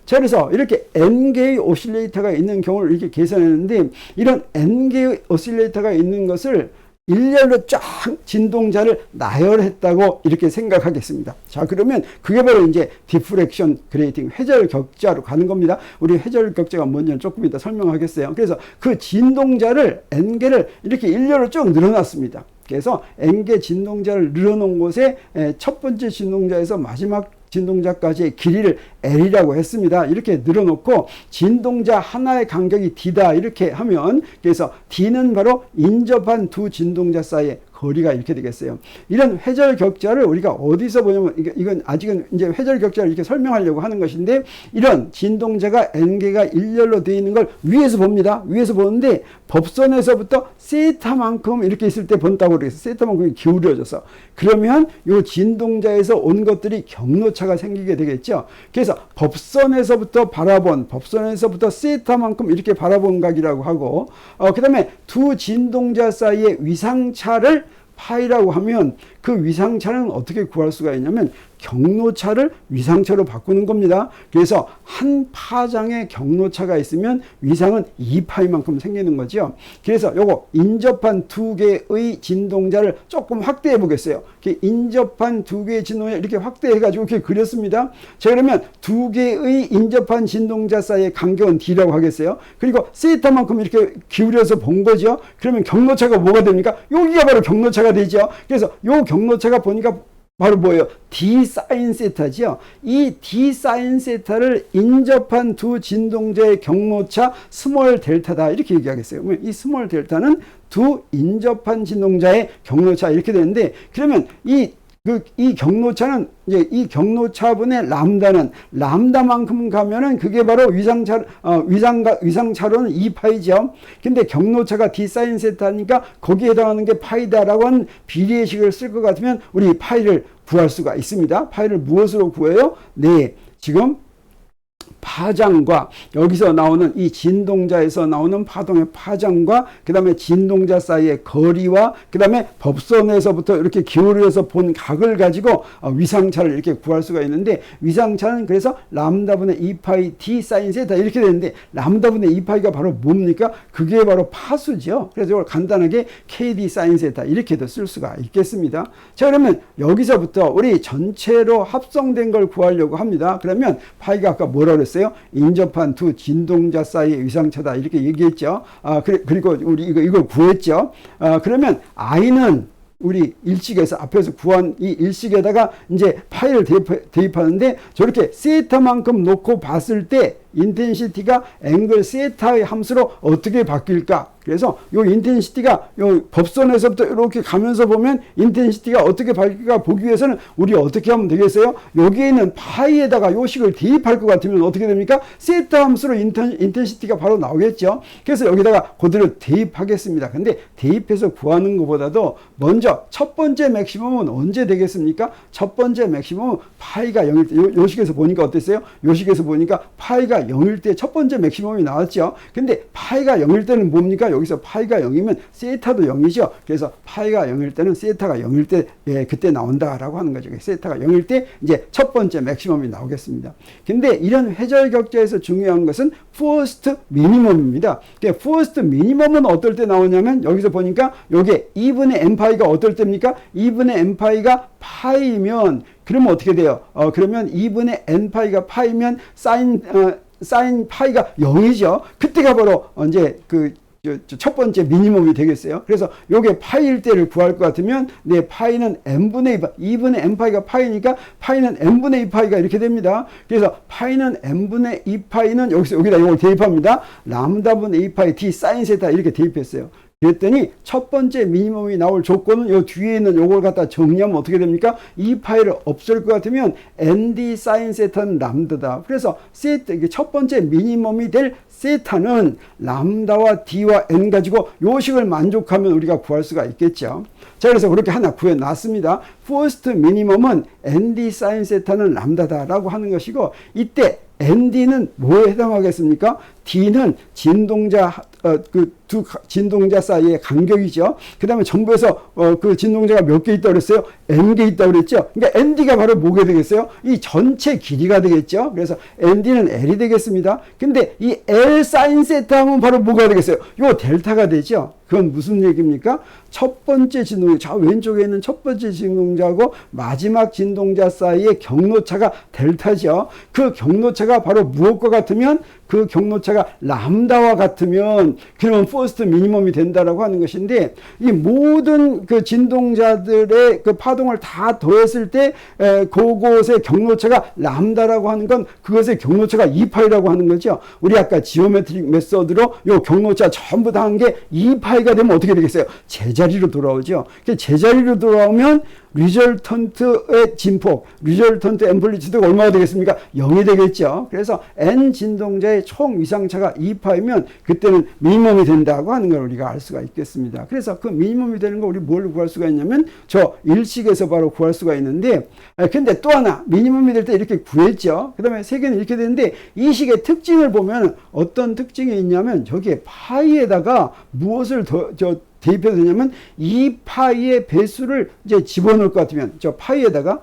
자, 그래서 이렇게 n개의 오실레이터가 있는 경우를 이렇게 계산했는데, 이런 n개의 오실레이터가 있는 것을 일렬로 쫙 진동자를 나열했다고 이렇게 생각하겠습니다. 자, 그러면 그게 바로 이제 디프렉션 그레이팅, 회절 격자로 가는 겁니다. 우리 회절 격자가 뭔지는 조금 이따 설명하겠어요. 그래서 그 진동자를, n개를 이렇게 일렬로 쭉 늘어놨습니다. 그래서 n개 진동자를 늘어놓은 곳에 첫 번째 진동자에서 마지막 진동자까지의 길이를 L이라고 했습니다. 이렇게 늘어놓고 진동자 하나의 간격이 D다 이렇게 하면, 그래서 D는 바로 인접한 두 진동자 사이의 거리가 이렇게 되겠어요. 이런 회절 격자를 우리가 어디서 보냐면, 이건 아직은 이제 회절 격자를 이렇게 설명하려고 하는 것인데, 이런 진동자가 n개가 일렬로 되어 있는 걸 위에서 봅니다. 위에서 보는데 법선에서부터 세타만큼 이렇게 있을 때 본다고 그래서 세타만큼 기울여져서, 그러면 이 진동자에서 온 것들이 경로차가 생기게 되겠죠. 그래서 법선에서부터 세타만큼 이렇게 바라본 각이라고 하고, 그 다음에 두 진동자 사이의 위상차를 파이라고 하면, 그 위상차는 어떻게 구할 수가 있냐면 경로차를 위상차로 바꾸는 겁니다. 그래서 한 파장에 경로차가 있으면 위상은 2파이만큼 생기는 거죠. 그래서 요거 인접한 두 개의 진동자를 조금 확대해 보겠어요. 인접한 두 개의 진동자 이렇게 확대해 가지고 이렇게 그렸습니다. 자, 그러면 두 개의 인접한 진동자 사이의 간격은 D라고 하겠어요. 그리고 세타만큼 이렇게 기울여서 본 거죠. 그러면 경로차가 뭐가 됩니까? 여기가 바로 경로차가 되죠. 그래서 요 경로차가 보니까 바로 뭐예요? D 사인 세타죠. 이 D 사인 세타를 인접한 두 진동자의 경로차 스몰 델타다 이렇게 얘기하겠어요. 이 스몰 델타는 두 인접한 진동자의 경로차 이렇게 되는데, 그러면 이 경로차는 이제 이 경로차분의 람다는 람다만큼 가면은 그게 바로 위상차로는 2파이죠. 근데 경로차가 D 사인 세타니까 거기에 해당하는 게 파이다라고 하는 비례식을 쓸 것 같으면 우리 파이를 구할 수가 있습니다. 파이를 무엇으로 구해요? 네, 지금 파장과 여기서 나오는 이 진동자에서 나오는 파동의 파장과 그 다음에 진동자 사이의 거리와 그 다음에 법선에서부터 이렇게 기울여서 본 각을 가지고 위상차를 이렇게 구할 수가 있는데, 위상차는 그래서 람다분의 2파이 D 사인 세타 이렇게 되는데, 람다분의 2파이가 바로 뭡니까? 그게 바로 파수죠. 그래서 이걸 간단하게 KD 사인 세타 이렇게도 쓸 수가 있겠습니다. 자, 그러면 여기서부터 우리 전체로 합성된 걸 구하려고 합니다. 그러면 파이가 아까 뭐라 그랬어요? 인접한 두 진동자 사이의 위상차다 이렇게 얘기했죠. 그리고 우리 이걸 구했죠. 그러면 I는 우리 일식에서 앞에서 구한 이 일식에다가 이제 파이를 대입하는데, 저렇게 세타만큼 놓고 봤을 때 인텐시티가 앵글 세타의 함수로 어떻게 바뀔까? 그래서 요 인텐시티가 요 법선에서부터 이렇게 가면서 보면 인텐시티가 어떻게 바뀔까 보기 위해서는 우리 어떻게 하면 되겠어요? 여기에는 파이에다가 요 식을 대입할 것 같으면 어떻게 됩니까? 세타 함수로 인텐시티가 바로 나오겠죠. 그래서 여기다가 그대로 대입하겠습니다. 근데 대입해서 구하는 것보다도 먼저 첫 번째 맥시멈은 언제 되겠습니까? 첫 번째 맥시멈은 파이가 0일 때, 요 식에서 보니까 어땠어요? 요 식에서 보니까 파이가 0일 때 첫 번째 맥시멈이 나왔죠. 근데 파이가 0일 때는 뭡니까? 여기서 파이가 0이면 세타도 0이죠. 그래서 파이가 0일 때는 세타가 0일 때, 예, 그때 나온다라고 하는 거죠. 세타가 0일 때 이제 첫 번째 맥시멈이 나오겠습니다. 근데 이런 회절 격자에서 중요한 것은 퍼스트 미니멈입니다. 퍼스트 미니멈은 어떨 때 나오냐면, 여기서 보니까 요게 2분의 n파이가 어떨 때입니까? 2분의 n파이가 파이면, 그러면 어떻게 돼요? 그러면 2분의 n파이가 파이면 사인 파이가 0이죠. 그때가 바로 이제 첫 번째 미니멈이 되겠어요. 그래서 요게 파이일 때를 구할 것 같으면, 네, 파이는 n분의 2분의 n파이가 파이니까 파이는 n분의 2파이가 이렇게 됩니다. 그래서 파이는 n분의 2파이는 여기다 이걸 대입합니다. 람다분의 2파이 D 사인 세타 이렇게 대입했어요. 그랬더니 첫 번째 미니멈이 나올 조건은 요 뒤에 있는 요걸 갖다 정리하면 어떻게 됩니까? 이 파이를 없앨 것 같으면 ND 사인 세타는 람다다. 그래서 세타, 첫 번째 미니멈이 될 세타는 람다와 D와 N 가지고 요 식을 만족하면 우리가 구할 수가 있겠죠. 자, 그래서 그렇게 하나 구해놨습니다. 퍼스트 미니멈은 ND 사인 세타는 람다다라고 하는 것이고, 이때 ND는 뭐에 해당하겠습니까? D는 진동자, 두 진동자 사이의 간격이죠. 그 다음에 정부에서 그 진동자가 몇 개 있다고 그랬어요? N개 있다고 그랬죠. 그러니까 ND가 바로 뭐가 되겠어요? 이 전체 길이가 되겠죠. 그래서 ND는 L이 되겠습니다. 근데 이 L 사인 세타 하면 바로 뭐가 되겠어요? 요 델타가 되죠. 그건 무슨 얘기입니까? 첫 번째 진동자, 저 왼쪽에 있는 첫 번째 진동자하고 마지막 진동자 사이의 경로차가 델타죠. 그 경로차가 바로 무엇과 같으면, 그 경로차가 람다와 같으면 그러면 퍼스트 미니멈이 된다라고 하는 것인데, 이 모든 그 진동자들의 그 파동을 다 더했을 때 그곳의 경로차가 람다라고 하는 건 그것의 경로차가 2파이라고 하는 거죠. 우리 아까 지오메트릭 메소드로 요 경로차 전부 다 한 게 2파이가 되면 어떻게 되겠어요? 제자리로 돌아오죠. 제자리로 돌아오면 리절턴트의 진폭, 리절턴트 앰플리튜드가 얼마가 되겠습니까? 0이 되겠죠. 그래서 N 진동자의 총 위상차가 2파이면 그때는 미니멈이 된다고 하는 걸 우리가 알 수가 있겠습니다. 그래서 그 미니멈이 되는 거 우리 뭘 구할 수가 있냐면 저 일식에서 바로 구할 수가 있는데, 근데 또 하나 미니멈이 될 때 이렇게 구했죠. 그 다음에 세 개는 이렇게 되는데, 이 식의 특징을 보면 어떤 특징이 있냐면 저기에 파이에다가 무엇을 대입해도 되냐면 이 파이의 배수를 이제 집어넣을 것 같으면 저 파이에다가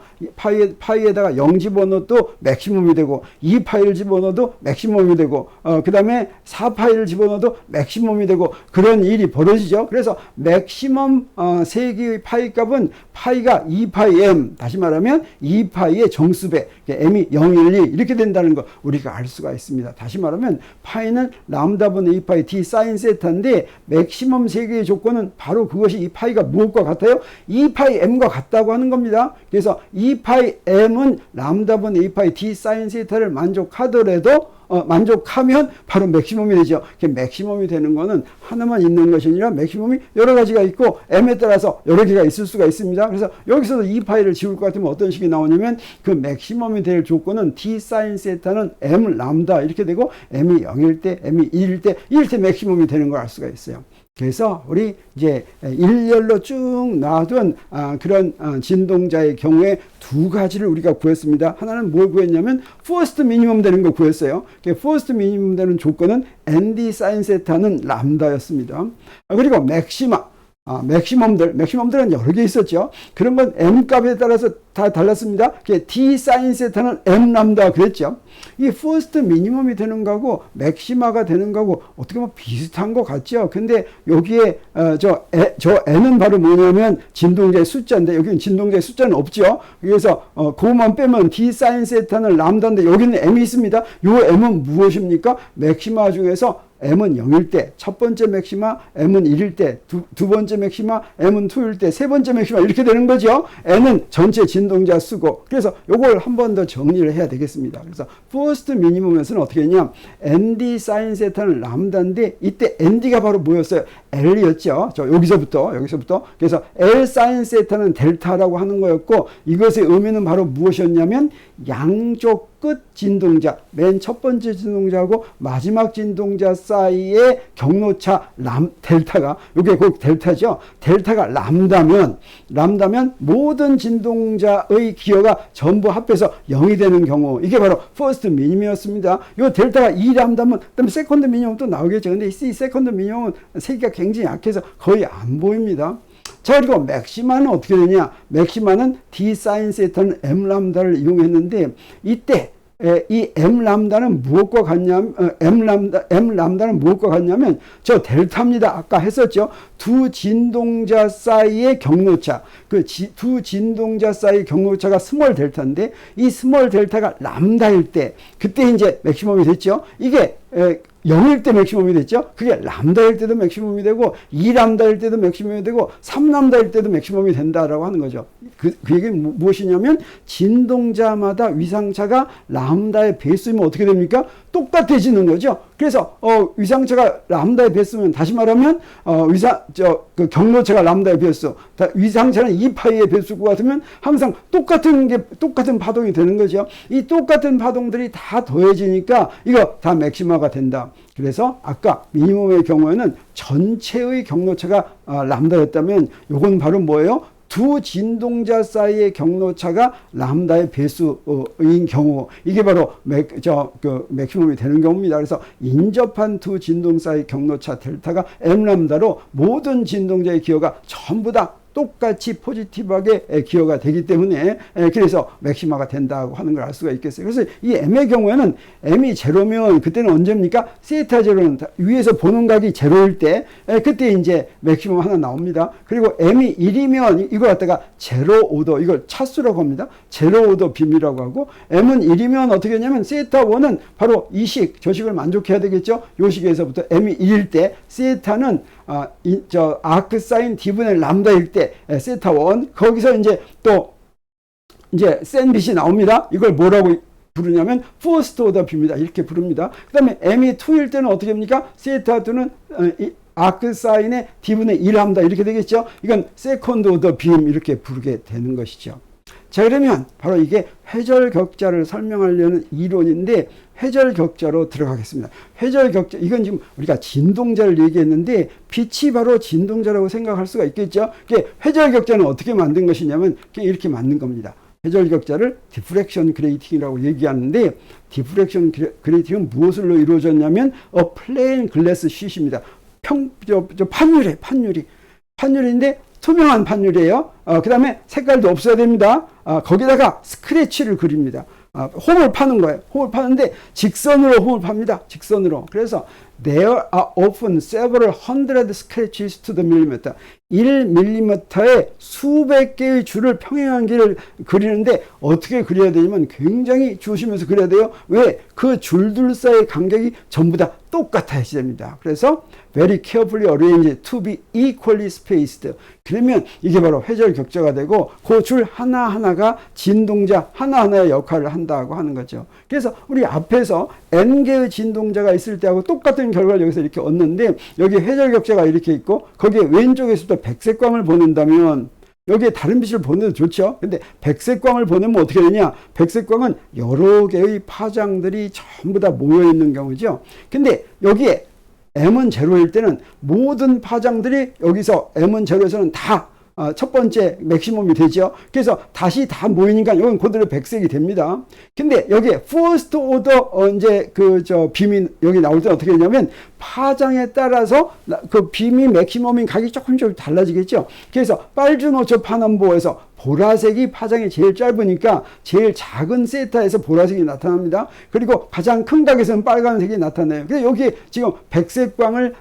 0 집어넣어도 맥시멈이 되고 2파이를 집어넣어도 맥시멈이 되고 그 다음에 4파이를 집어넣어도 맥시멈이 되고 그런 일이 벌어지죠. 그래서 맥시멈 세개의 파이 값은 파이가 2파이 m, 다시 말하면 2파이의 정수배, m이 012 이렇게 된다는 거 우리가 알 수가 있습니다. 다시 말하면 파이는 람다분의 2파이 d 사인 세타인데 맥시멈 세개의 조건은 바로 그것이 이 파이가 무엇과 같아요? 2파이 m과 같다고 하는 겁니다. 그래서 2파이 m은 람다분의 2파이 d 사인 세타를 만족하더라도 만족하면 바로 맥시멈이 되죠. 맥시멈이 되는 거는 하나만 있는 것이 아니라 맥시멈이 여러 가지가 있고 m에 따라서 여러 개가 있을 수가 있습니다. 그래서 여기서도 2파이를 지울 것 같으면 어떤 식이 나오냐면 그 맥시멈이 될 조건은 d 사인 세타는 m 람다 이렇게 되고 m이 0일 때, m이 1일 때, 이럴 때 맥시멈이 되는 걸 알 수가 있어요. 그래서 우리 이제 일렬로 쭉 놔둔 그런 진동자의 경우에 두 가지를 우리가 구했습니다. 하나는 뭘 구했냐면 퍼스트 미니멈 되는 거 구했어요. 퍼스트 미니멈 되는 조건은 ND 사인 세타는 람다였습니다. 그리고 맥시멈들은 여러 개 있었죠. 그런 건 m 값에 따라서 다 달랐습니다. d 사인 세타는 m 람다 그랬죠. 이 퍼스트 미니멈이 되는 거하고 맥시마가 되는 거하고 어떻게 보면 비슷한 것 같죠. 근데 여기에 저 n은 바로 뭐냐면 진동자의 숫자인데 여기는 진동자의 숫자는 없죠. 그래서 그것만 빼면 d 사인 세타는 람다인데 여기는 m이 있습니다. 이 m은 무엇입니까? 맥시마 중에서 m은 0일 때, 첫 번째 맥시마, m은 1일 때, 두 번째 맥시마, m은 2일 때, 세 번째 맥시마 이렇게 되는 거죠. n은 전체 진동자 수고. 그래서 요걸 한 번 더 정리를 해야 되겠습니다. 그래서 퍼스트 미니멈에서는 어떻게 했냐? ND 사인 세타는 람다인데 이때 ND가 바로 뭐였어요? L이었죠. 여기서부터. 그래서 L 사인 세타는 델타라고 하는 거였고 이것의 의미는 바로 무엇이었냐면 양쪽 끝 진동자, 맨 첫 번째 진동자하고 마지막 진동자 사이의 경로차 델타가, 이게 곧 델타죠. 델타가 람다면 모든 진동자의 기호가 전부 합해서 0이 되는 경우, 이게 바로 퍼스트 미니멈이었습니다. 이 델타가 2람다면 그다음에 세컨드 미니멈 또 나오겠죠. 근데 이 세컨드 미니멈은 세기가 굉장히 약해서 거의 안 보입니다. 자, 그리고 맥시마는 어떻게 되냐? 맥시마는 d 사인 세타는 m 람다를 이용했는데 이때 이 m 람다는 무엇과 같냐면 m 람다는 무엇과 같냐면 저 델타입니다. 아까 했었죠. 두 진동자 사이의 경로차, 두 진동자 사이의 경로차가 스몰 델타인데 이 스몰 델타가 람다일 때 그때 이제 맥시멈이 됐죠. 이게 0일 때 맥시멈이 됐죠. 그게 람다일 때도 맥시멈이 되고 2람다일 때도 맥시멈이 되고 3람다일 때도 맥시멈이 된다라고 하는 거죠. 그 얘기는 무엇이냐면 진동자마다 위상차가 람다의 배수이면 어떻게 됩니까? 똑같아지는 거죠. 그래서 위상차가 람다의 배수면 다시 말하면 그 경로차가 람다의 배수, 위상차는 2파이의 배수구 같으면 항상 똑같은 파동이 되는 거죠. 이 똑같은 파동들이 다 더해지니까 이거 다 맥시마가 된다. 그래서 아까 미니멈의 경우에는 전체의 경로차가 람다였다면 요건 바로 뭐예요? 두 진동자 사이의 경로차가 람다의 배수인 경우, 이게 바로 맥시멈이 되는 경우입니다. 그래서 인접한 두 진동 사이 경로차 델타가 m 람다로 모든 진동자의 기호가 전부 다 똑같이 포지티브하게 기여가 되기 때문에 그래서 맥시마가 된다고 하는 걸 알 수가 있겠어요. 그래서 이 m의 경우에는 m이 제로면 그때는 언제입니까? 세타 제로는 위에서 보는 각이 제로일 때 그때 이제 맥시멈 하나 나옵니다. 그리고 m이 1이면 이걸 갖다가 제로 오더, 이걸 차수라고 합니다. 제로 오더 빔이라고 하고 m은 1이면 어떻게 하냐면 세타 1은 바로 이 식, 저 식을 만족해야 되겠죠. 요 식에서부터 m이 1일 때 세타는 아크 사인 d분의 람다일 때 세타 1, 거기서 이제 또 이제 샌빗이 나옵니다. 이걸 뭐라고 부르냐면 퍼스트 오더 빔이다 이렇게 부릅니다. 그 다음에 m이 2일 때는 어떻게 합니까? 세타 2는 아크 사인의 d분의 1람다 이렇게 되겠죠. 이건 세컨드 오더 빔 이렇게 부르게 되는 것이죠. 자, 그러면 바로 이게 회절 격자를 설명하려는 이론인데 회절 격자로 들어가겠습니다. 회절 격자, 이건 지금 우리가 진동자를 얘기했는데 빛이 바로 진동자라고 생각할 수가 있겠죠. 회절 격자는 어떻게 만든 것이냐면 이렇게 만든 겁니다. 회절 격자를 디프렉션 그레이팅이라고 얘기하는데 디프렉션 그레이팅은 무엇으로 이루어졌냐면 플레인 글래스 쉿입니다. 판유리. 판율인데 투명한 판율이에요. 그 다음에 색깔도 없어야 됩니다. 거기다가 스크래치를 그립니다. 홈을 파는 거예요. 홈을 파는데 직선으로 홈을 팝니다. 직선으로. 그래서 there are often several hundred scratches to the millimeter. 1mm의 수백 개의 줄을 평행한 길을 그리는데 어떻게 그려야 되냐면 굉장히 주시면서 그려야 돼요. 왜? 그 줄들 사이의 간격이 전부 다 똑같아야 됩니다. 그래서 very carefully arranged to be equally spaced. 그러면 이게 바로 회절격자가 되고 그 줄 하나하나가 진동자 하나하나의 역할을 한다고 하는 거죠. 그래서 우리 앞에서 n개의 진동자가 있을 때하고 똑같은 결과를 여기서 이렇게 얻는데 여기 회절격자가 이렇게 있고 거기에 왼쪽에서부터 백색광을 보낸다면 여기에 다른 빛을 보내도 좋죠. 근데 백색광을 보내면 어떻게 되냐? 백색광은 여러 개의 파장들이 전부 다 모여 있는 경우죠. 근데 여기에 M은 제로일 때는 모든 파장들이 여기서 M은 제로에서는 다 첫 번째 맥시멈이 되죠. 그래서 다시 다 모이니까 이건 그대로 백색이 됩니다. 근데 여기에 first order 이제 빔이 여기 나올 때 어떻게 되냐면 파장에 따라서 그 빔이 맥시멈인 각이 조금 달라지겠죠. 그래서 빨주노초 파남보에서 보라색이 파장이 제일 짧으니까 제일 작은 세타에서 보라색이 나타납니다. 그리고 가장 큰 각에서는 빨간색이 나타나요. 그래서 여기 지금 백색광을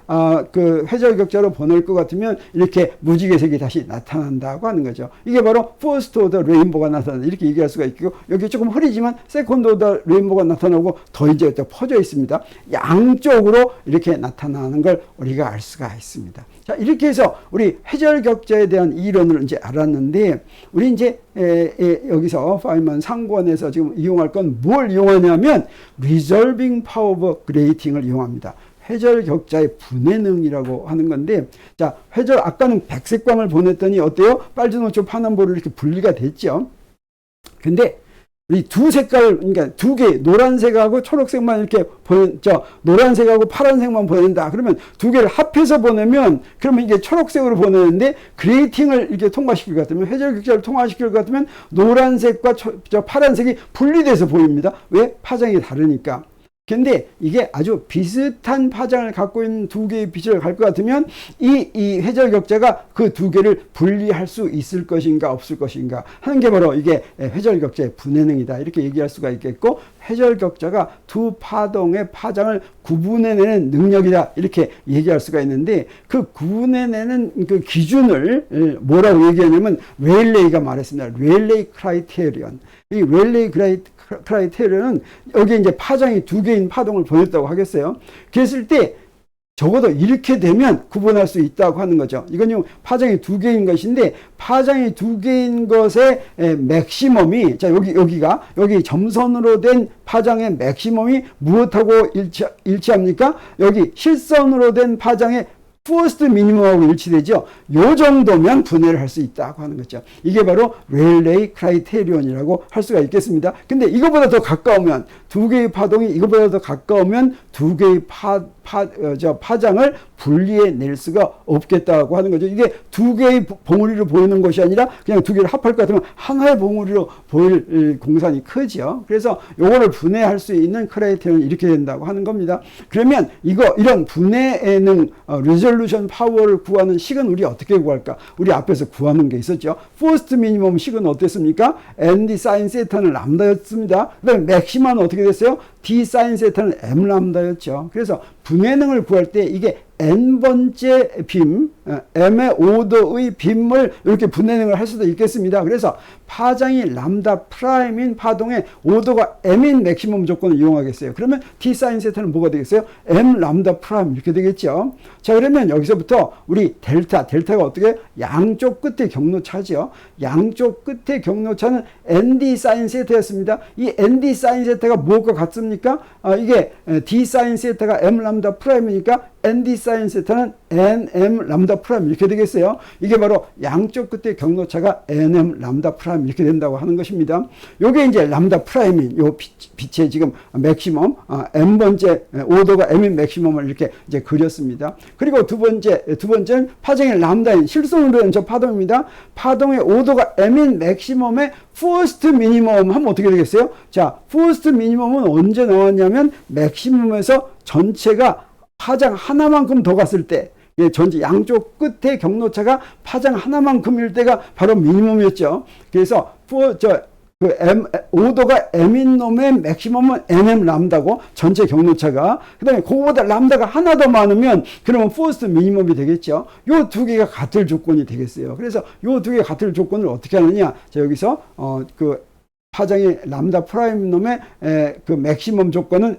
그 회절격자로 보낼 것 같으면 이렇게 무지개색이 다시 나타난다고 하는 거죠. 이게 바로 퍼스트 오더 레인보가 나타난다. 이렇게 얘기할 수가 있고 여기 조금 흐리지만 세컨드 오더 레인보가 나타나고 더 이제 퍼져 있습니다. 양쪽으로 이렇게 나타나는 걸 우리가 알 수가 있습니다. 자, 이렇게 해서 우리 회절격자에 대한 이론을 이제 알았는데 우리 이제 여기서 파이먼 상권에서 지금 이용할 건 뭘 이용하냐면 resolving power of grating을 이용합니다. 회절격자의 분해능이라고 하는 건데 자, 아까는 백색광을 보냈더니 어때요? 빨주노초 파남보로 이렇게 분리가 됐죠. 근데 이 두 색깔, 그러니까 두 개, 노란색하고 초록색만 이렇게 노란색하고 파란색만 보낸다. 그러면 두 개를 합해서 보내면, 그러면 이게 초록색으로 보내는데, 그레이팅을 이렇게 통과시킬 것 같으면, 회절격자를 통과시킬 것 같으면, 노란색과 파란색이 분리돼서 보입니다. 왜? 파장이 다르니까. 근데 이게 아주 비슷한 파장을 갖고 있는 두 개의 빛을 갈 것 같으면 이 회절격자가 그 두 개를 분리할 수 있을 것인가 없을 것인가 하는 게 바로 이게 회절격자의 분해능이다. 이렇게 얘기할 수가 있겠고 회절격자가 두 파동의 파장을 구분해내는 능력이다. 이렇게 얘기할 수가 있는데 그 구분해내는 그 기준을 뭐라고 얘기하냐면 레일레이가 말했습니다. 레일레이 크라이테리언. 이 레일레이 크라이테리언은 여기 이제 파장이 두 개인 파동을 보냈다고 하겠어요. 그랬을 때 적어도 이렇게 되면 구분할 수 있다고 하는 거죠. 이건 파장이 두 개인 것인데 파장이 두 개인 것의 맥시멈이 자 여기 점선으로 된 파장의 맥시멈이 무엇하고 일치합니까? 여기 실선으로 된 파장의 퍼스트 미니멈하고 일치되죠. 요 정도면 분해를 할 수 있다고 하는 거죠. 이게 바로 레일레이 크라이테리온이라고 할 수가 있겠습니다. 근데 이거보다 더 가까우면 두 개의 파동이 이거보다 더 가까우면 두 개의 파장을 분리해낼 수가 없겠다고 하는 거죠. 이게 두 개의 봉우리로 보이는 것이 아니라 그냥 두 개를 합할 것 같으면 하나의 봉우리로 보일 공산이 크죠. 그래서 요거를 분해할 수 있는 크라이테리온이 이렇게 된다고 하는 겁니다. 그러면 이런 분해에는 리졸루션 파워를 구하는 식은 우리 어떻게 구할까? 우리 앞에서 구하는 게 있었죠. 퍼스트 미니멈 식은 어땠습니까? ND 사인 세타는 람다였습니다. 그다음에 맥시마는 어떻게 됐어요? D 사인 세타는 M 람다였죠. 그래서 분해능을 구할 때 이게 n번째 빔, m의 오더의 빔을 이렇게 분해능을 할 수도 있겠습니다. 그래서 파장이 람다 프라임인 파동의 오더가 m인 맥시멈 조건을 이용하겠어요. 그러면 t 사인 세타는 뭐가 되겠어요? m 람다 프라임 이렇게 되겠죠. 자, 그러면 여기서부터 우리 델타가 어떻게 양쪽 끝에 경로차죠. 양쪽 끝에 경로차는 nd 사인 세타였습니다. 이 nd 사인 세타가 무엇과 같습니까? 이게 d 사인 세타가 m 람다 프라임이니까 nd 사인 세타는 nm 람다 프라임 이렇게 되겠어요. 이게 바로 양쪽 끝의 경로차가 nm 람다 프라임 이렇게 된다고 하는 것입니다. 요게 이제 람다 프라임인 요 빛의 지금 맥시멈 m번째 오더가 m인 맥시멈을 이렇게 이제 그렸습니다. 그리고 두 번째는 파장의 람다인 실선으로 된 저 파동입니다. 파동의 오더가 m인 맥시멈의 퍼스트 미니멈 하면 어떻게 되겠어요? 자, 퍼스트 미니멈은 언제 나왔냐면 맥시멈에서 전체가 파장 하나만큼 더 갔을 때 예, 전체 양쪽 끝에 경로차가 파장 하나만큼일 때가 바로 미니멈이었죠. 그래서 오도가 m인 놈의 맥시멈은 nm 람다고 전체 경로차가, 그 다음에 그거보다 람다가 하나 더 많으면 그러면 포스트 미니멈이 되겠죠. 요 두 개가 같을 조건이 되겠어요. 그래서 요 두 개 같을 조건을 어떻게 하느냐. 자, 여기서 파장의 람다 프라임 놈의 그 맥시멈 조건은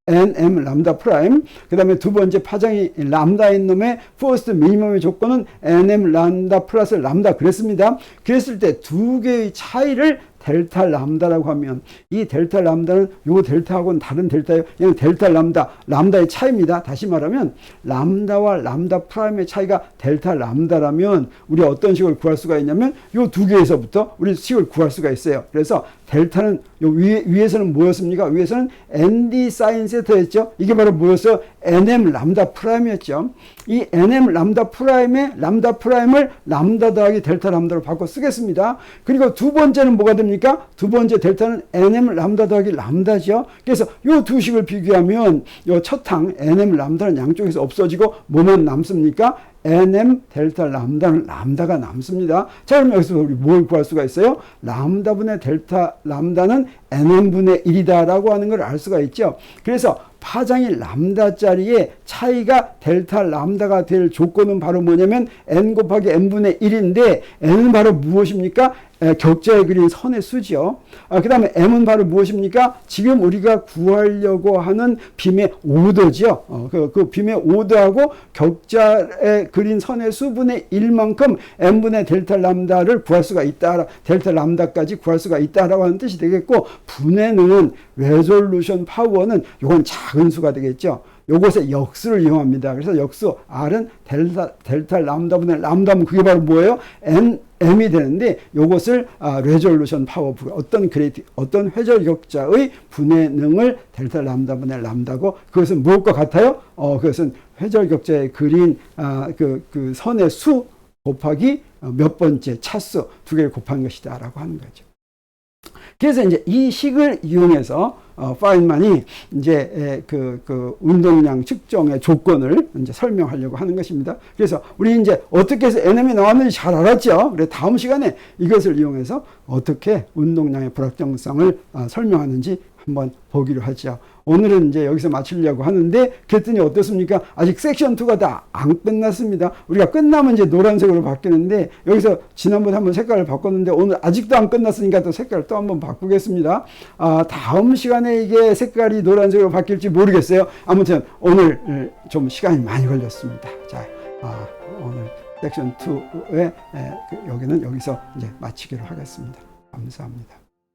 nm 람다 프라임, 그 다음에 두 번째 파장이 람다인 놈의 퍼스트 미니멈의 조건은 nm 람다 플러스 람다 그랬습니다. 그랬을 때 두 개의 차이를 델타 람다라고 하면 이 델타 람다는 요 델타하고는 다른 델타예요. 그냥 델타 람다, 람다의 차이입니다. 다시 말하면 람다와 람다 프라임의 차이가 델타 람다라면 우리 어떤 식을 구할 수가 있냐면 요 두 개에서부터 우리 식을 구할 수가 있어요. 그래서 델타는 요 위에서는 뭐였습니까? 위에서는 ND 사인 세타였죠. 이게 바로 뭐였어요? NM 람다 프라임이었죠. 이 NM 람다 프라임의 람다 프라임을 람다 더하기 델타 람다로 바꿔 쓰겠습니다. 그리고 두 번째는 뭐가 됩니까? 두 번째 델타는 NM 람다 더하기 람다죠. 그래서 요 두 식을 비교하면 요 첫 항 NM 람다는 양쪽에서 없어지고 뭐만 남습니까? nm 델타 람다는 람다가 남습니다. 자, 그럼 여기서 우리 뭘 구할 수가 있어요? 람다분의 델타 람다는 nm분의 1이다 라고 하는 걸 알 수가 있죠. 그래서 파장이 람다짜리의 차이가 델타 람다가 될 조건은 바로 뭐냐면 n 곱하기 n분의 1인데 n은 바로 무엇입니까? 격자에 그린 선의 수죠. 그 다음에 m은 바로 무엇입니까? 지금 우리가 구하려고 하는 빔의 오더죠. 그 빔의 오더하고 격자에 그린 선의 수분의 1만큼 n분의 델타 람다를 구할 수가 있다. 델타 람다까지 구할 수가 있다라고 하는 뜻이 되겠고, 분해는 레졸루션 파워는 이건 작은 수가 되겠죠. 요것의 역수를 이용합니다. 그래서 역수 R은 델타 람다분의 람다면 그게 바로 뭐예요? m이 되는데 요것을 레졸루션 파워, 어떤 회절 격자의 분해능을 델타 람다분의 람다고, 그것은 무엇과 같아요? 그것은 회절 격자에 그린 그 선의 수 곱하기 몇 번째 차수 두 개를 곱한 것이다라고 하는 거죠. 그래서 이제 이 식을 이용해서 파인만이 이제 그 운동량 측정의 조건을 이제 설명하려고 하는 것입니다. 그래서 우리 이제 어떻게 해서 NM이 나왔는지 잘 알았죠. 그래서 다음 시간에 이것을 이용해서 어떻게 운동량의 불확정성을 설명하는지 한번 보기로 하죠. 오늘은 이제 여기서 마치려고 하는데, 그랬더니 어떻습니까? 아직 섹션 2가 다 안 끝났습니다. 우리가 끝나면 이제 노란색으로 바뀌는데, 여기서 지난번에 한번 색깔을 바꿨는데 오늘 아직도 안 끝났으니까 또 색깔을 또 한번 바꾸겠습니다. 다음 시간에 이게 색깔이 노란색으로 바뀔지 모르겠어요. 아무튼 오늘 좀 시간이 많이 걸렸습니다. 자, 오늘 섹션 2의 여기는 여기서 이제 마치기로 하겠습니다. 감사합니다.